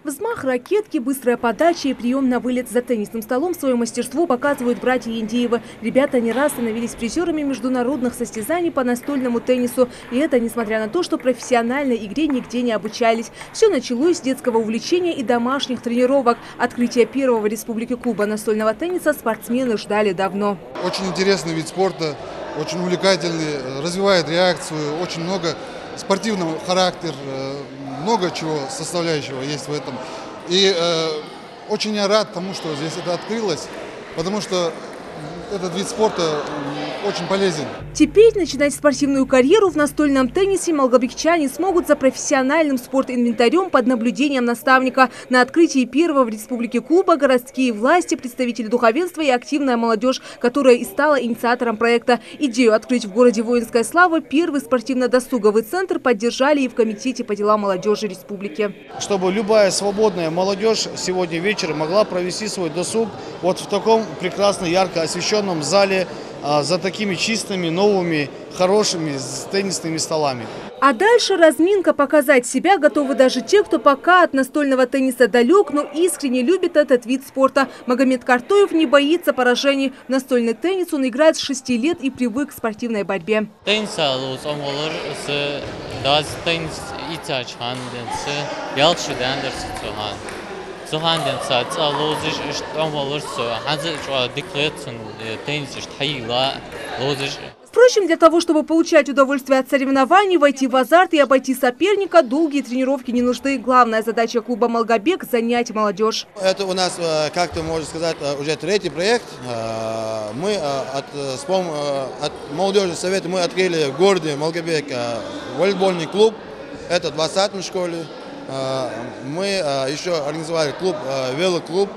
Взмах ракетки, быстрая подача и прием на вылет. За теннисным столом свое мастерство показывают братья Яндиевы. Ребята не раз становились призерами международных состязаний по настольному теннису. И это несмотря на то, что профессиональной игре нигде не обучались. Все началось с детского увлечения и домашних тренировок. Открытие первого в республике клуба настольного тенниса спортсмены ждали давно. Очень интересный вид спорта, очень увлекательный, развивает реакцию, очень много спортивного характера, много чего составляющего есть в этом. И очень я рад тому, что здесь это открылось, потому что этот вид спорта очень полезен. Теперь начинать спортивную карьеру в настольном теннисе малгобекчане смогут за профессиональным спортинвентарем под наблюдением наставника. На открытии первого в республике клуба городские власти, представители духовенства и активная молодежь, которая и стала инициатором проекта. Идею открыть в городе Воинская Слава первый спортивно-досуговый центр поддержали и в Комитете по делам молодежи республики. Чтобы любая свободная молодежь сегодня вечером могла провести свой досуг вот в таком прекрасно ярко освещенном зале, за такими чистыми, новыми, хорошими теннисными столами. А дальше разминка, показать себя готовы даже те, кто пока от настольного тенниса далек, но искренне любит этот вид спорта. Магомед Картоев не боится поражений. В настольный теннис он играет с 6 лет и привык к спортивной борьбе. Впрочем, для того, чтобы получать удовольствие от соревнований, войти в азарт и обойти соперника, долгие тренировки не нужны. Главная задача клуба «Малгобек» – занять молодежь. Это у нас, как-то можно сказать, уже третий проект. Мы от молодежного совета мы открыли в городе Малгобек волейбольный клуб. Это в 20-й школе. Мы еще организовали клуб, велоклуб.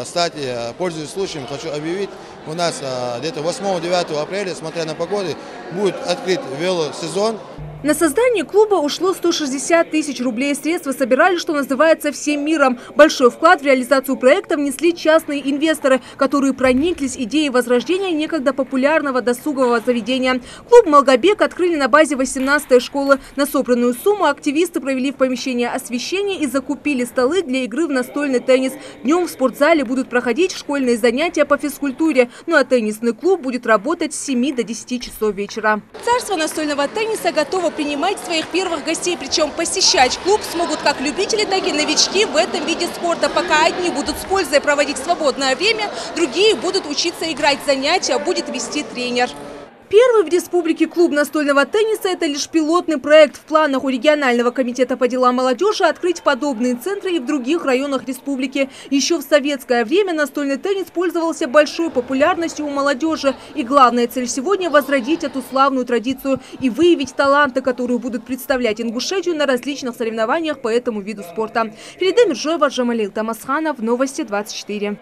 Кстати, пользуясь случаем, хочу объявить, у нас где-то 8-9 апреля, смотря на погоду, будет открыт велосезон. На создание клуба ушло 160 тысяч рублей. Средства собирали, что называется, всем миром. Большой вклад в реализацию проекта внесли частные инвесторы, которые прониклись идеей возрождения некогда популярного досугового заведения. Клуб «Малгобек» открыли на базе 18-й школы. На собранную сумму активисты провели в помещение освещение и закупили столы для игры в настольный теннис. Днем в спортзале будут проходить школьные занятия по физкультуре. Ну а теннисный клуб будет работать с 7 до 10 часов вечера. Царство настольного тенниса готово принимать своих первых гостей. Причем посещать клуб смогут как любители, так и новички в этом виде спорта. Пока одни будут с пользой проводить свободное время, другие будут учиться играть. Занятия будет вести тренер. Первый в республике клуб настольного тенниса – это лишь пилотный проект. В планах у регионального комитета по делам молодежи открыть подобные центры и в других районах республики. Еще в советское время настольный теннис пользовался большой популярностью у молодежи. И главная цель сегодня – возродить эту славную традицию и выявить таланты, которые будут представлять Ингушетию на различных соревнованиях по этому виду спорта. Ферида Миржоева, Жамалил Тамасханов, Новости 24.